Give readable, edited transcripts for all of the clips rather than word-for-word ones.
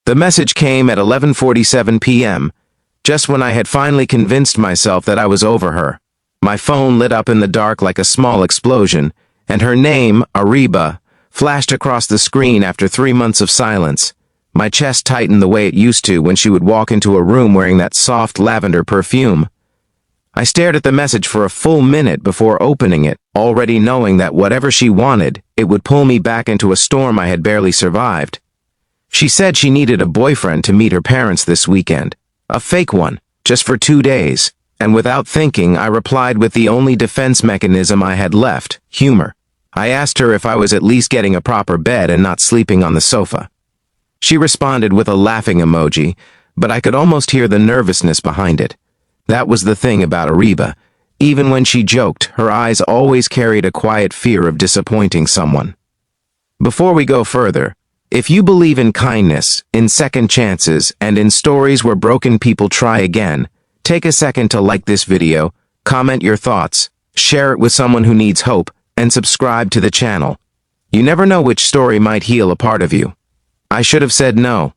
The message came at 11:47 p.m., just when I had finally convinced myself that I was over her. My phone lit up in the dark like a small explosion, and her name, Ariba, flashed across the screen after 3 months of silence. My chest tightened the way it used to when she would walk into a room wearing that soft lavender perfume. I stared at the message for a full minute before opening it, already knowing that whatever she wanted, it would pull me back into a storm I had barely survived. She said she needed a boyfriend to meet her parents this weekend. A fake one, just for 2 days. And without thinking, I replied with the only defense mechanism I had left, humor. I asked her if I was at least getting a proper bed and not sleeping on the sofa. She responded with a laughing emoji, but I could almost hear the nervousness behind it. That was the thing about Ariba. Even when she joked, her eyes always carried a quiet fear of disappointing someone. Before we go further, if you believe in kindness, in second chances, and in stories where broken people try again, take a second to like this video, comment your thoughts, share it with someone who needs hope, and subscribe to the channel. You never know which story might heal a part of you. I should have said no.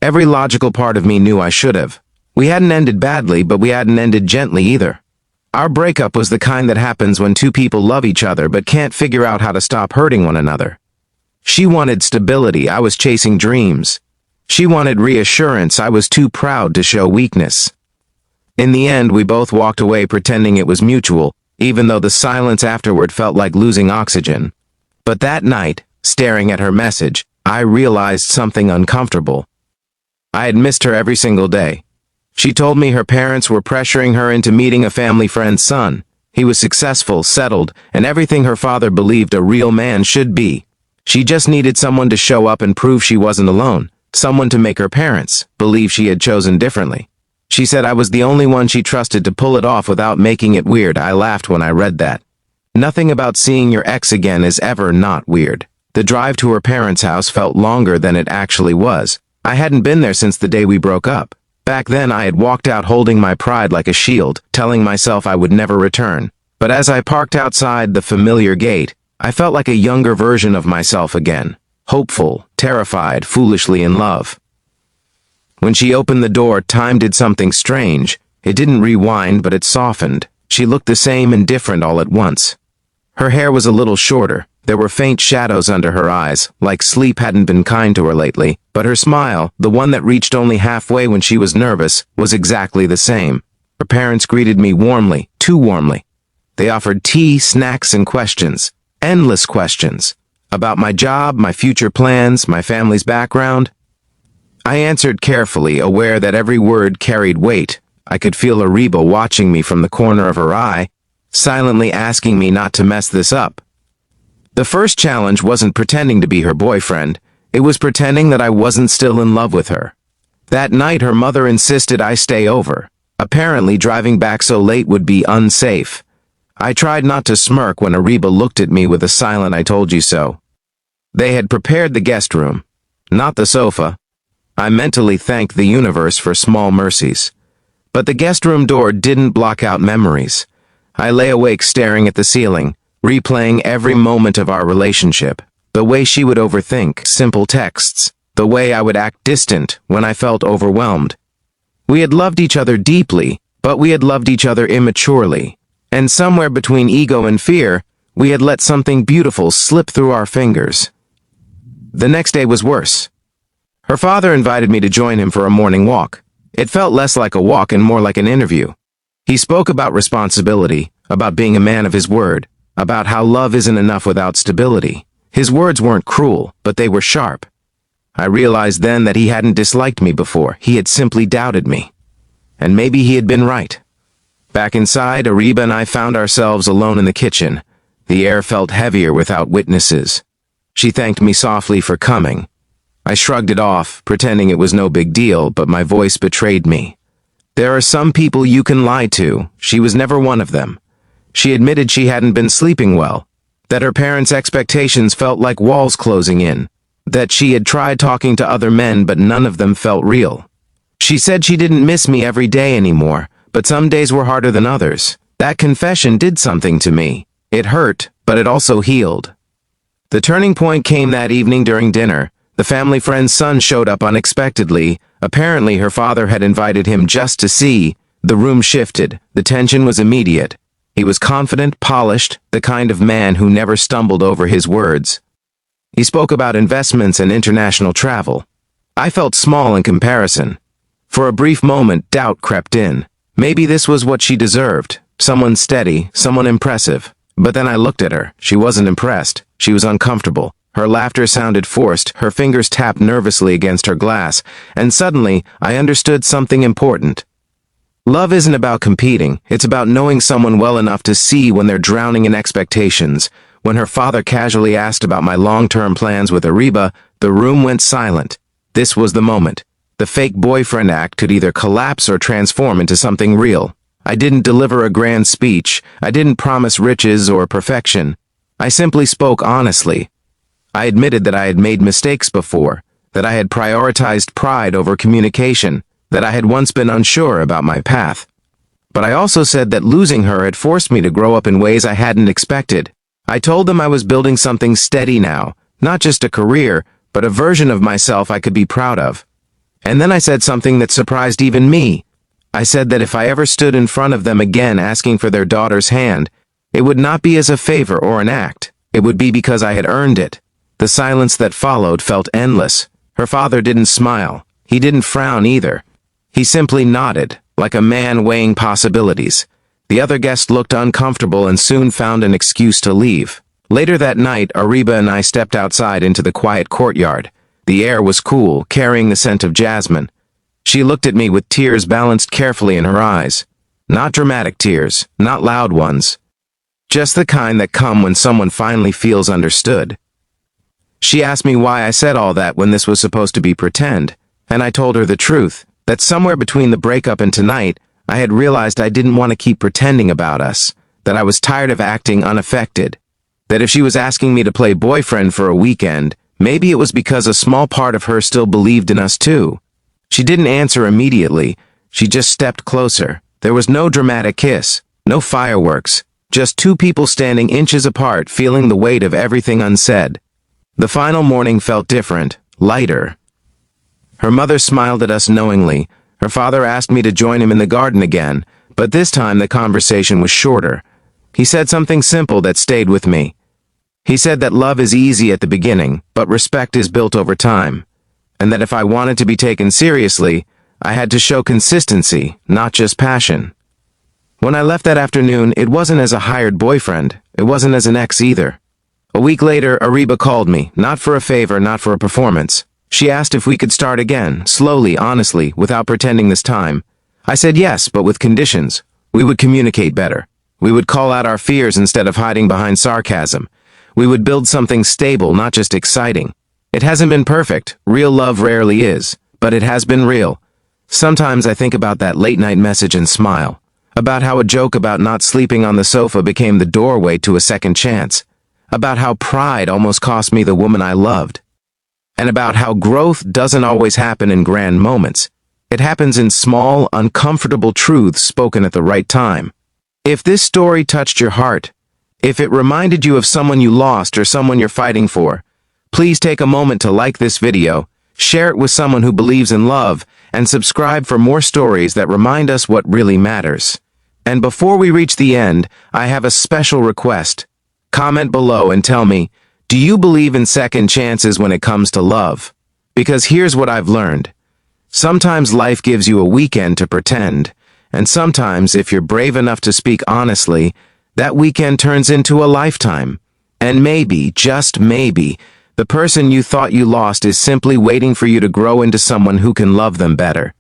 Every logical part of me knew I should have. We hadn't ended badly, but we hadn't ended gently either. Our breakup was the kind that happens when two people love each other but can't figure out how to stop hurting one another. She wanted stability, I was chasing dreams. She wanted reassurance, I was too proud to show weakness. In the end, we both walked away pretending it was mutual, even though the silence afterward felt like losing oxygen. But that night, staring at her message, I realized something uncomfortable. I had missed her every single day. She told me her parents were pressuring her into meeting a family friend's son. He was successful, settled, and everything her father believed a real man should be. She just needed someone to show up and prove she wasn't alone, someone to make her parents believe she had chosen differently. She said I was the only one she trusted to pull it off without making it weird. I laughed when I read that. Nothing about seeing your ex again is ever not weird. The drive to her parents' house felt longer than it actually was. I hadn't been there since the day we broke up. Back then I had walked out holding my pride like a shield, telling myself I would never return. But as I parked outside the familiar gate, I felt like a younger version of myself again. Hopeful, terrified, foolishly in love. When she opened the door, time did something strange. It didn't rewind, but it softened. She looked the same and different all at once. Her hair was a little shorter. There were faint shadows under her eyes, like sleep hadn't been kind to her lately. But her smile, the one that reached only halfway when she was nervous, was exactly the same. Her parents greeted me warmly, too warmly. They offered tea, snacks, and questions. Endless questions. About my job, my future plans, my family's background. I answered carefully, aware that every word carried weight. I could feel Ariba watching me from the corner of her eye, silently asking me not to mess this up. The first challenge wasn't pretending to be her boyfriend. It was pretending that I wasn't still in love with her. That night, her mother insisted I stay over. Apparently, driving back so late would be unsafe. I tried not to smirk when Ariba looked at me with a silent "I told you so." They had prepared the guest room, not the sofa. I mentally thanked the universe for small mercies. But the guest room door didn't block out memories. I lay awake staring at the ceiling, replaying every moment of our relationship. The way she would overthink simple texts. The way I would act distant when I felt overwhelmed. We had loved each other deeply, but we had loved each other immaturely. And somewhere between ego and fear, we had let something beautiful slip through our fingers. The next day was worse. Her father invited me to join him for a morning walk. It felt less like a walk and more like an interview. He spoke about responsibility, about being a man of his word, about how love isn't enough without stability. His words weren't cruel, but they were sharp. I realized then that he hadn't disliked me before. He had simply doubted me. And maybe he had been right. Back inside, Ariba and I found ourselves alone in the kitchen. The air felt heavier without witnesses. She thanked me softly for coming. I shrugged it off, pretending it was no big deal, but my voice betrayed me. There are some people you can lie to. She was never one of them. She admitted she hadn't been sleeping well, that her parents' expectations felt like walls closing in, that she had tried talking to other men but none of them felt real. She said she didn't miss me every day anymore, but some days were harder than others. That confession did something to me. It hurt, but it also healed. The turning point came that evening during dinner. The family friend's son showed up unexpectedly. Apparently, her father had invited him just to see. The room shifted. The tension was immediate. He was confident, polished, the kind of man who never stumbled over his words. He spoke about investments and international travel. I felt small in comparison. For a brief moment, doubt crept in. Maybe this was what she deserved. Someone steady, someone impressive. But then I looked at her. She wasn't impressed. She was uncomfortable. Her laughter sounded forced, her fingers tapped nervously against her glass, and suddenly I understood something important. Love isn't about competing, it's about knowing someone well enough to see when they're drowning in expectations. When her father casually asked about my long-term plans with Ariba, the room went silent. This was the moment. The fake boyfriend act could either collapse or transform into something real. I didn't deliver a grand speech, I didn't promise riches or perfection. I simply spoke honestly. I admitted that I had made mistakes before, that I had prioritized pride over communication, that I had once been unsure about my path. But I also said that losing her had forced me to grow up in ways I hadn't expected. I told them I was building something steady now, not just a career, but a version of myself I could be proud of. And then I said something that surprised even me. I said that if I ever stood in front of them again asking for their daughter's hand, it would not be as a favor or an act. It would be because I had earned it. The silence that followed felt endless. Her father didn't smile. He didn't frown either. He simply nodded, like a man weighing possibilities. The other guest looked uncomfortable and soon found an excuse to leave. Later that night, Ariba and I stepped outside into the quiet courtyard. The air was cool, carrying the scent of jasmine. She looked at me with tears balanced carefully in her eyes. Not dramatic tears, not loud ones. Just the kind that come when someone finally feels understood. She asked me why I said all that when this was supposed to be pretend, and I told her the truth, that somewhere between the breakup and tonight, I had realized I didn't want to keep pretending about us, that I was tired of acting unaffected, that if she was asking me to play boyfriend for a weekend, maybe it was because a small part of her still believed in us too. She didn't answer immediately, she just stepped closer. There was no dramatic kiss, no fireworks, just two people standing inches apart feeling the weight of everything unsaid. The final morning felt different, lighter. Her mother smiled at us knowingly. Her father asked me to join him in the garden again, but this time the conversation was shorter. He said something simple that stayed with me. He said that love is easy at the beginning, but respect is built over time, and that if I wanted to be taken seriously, I had to show consistency, not just passion. When I left that afternoon, it wasn't as a hired boyfriend. It wasn't as an ex either. A week later, Ariba called me, not for a favor, not for a performance. She asked if we could start again, slowly, honestly, without pretending this time. I said yes, but with conditions. We would communicate better. We would call out our fears instead of hiding behind sarcasm. We would build something stable, not just exciting. It hasn't been perfect. Real love rarely is, but it has been real. Sometimes I think about that late-night message and smile. About how a joke about not sleeping on the sofa became the doorway to a second chance. About how pride almost cost me the woman I loved. And about how growth doesn't always happen in grand moments. It happens in small, uncomfortable truths spoken at the right time. If this story touched your heart, if it reminded you of someone you lost or someone you're fighting for, please take a moment to like this video, share it with someone who believes in love, and subscribe for more stories that remind us what really matters. And before we reach the end, I have a special request. Comment below and tell me, do you believe in second chances when it comes to love? Because here's what I've learned. Sometimes life gives you a weekend to pretend, and sometimes if you're brave enough to speak honestly, that weekend turns into a lifetime. And maybe, just maybe, the person you thought you lost is simply waiting for you to grow into someone who can love them better.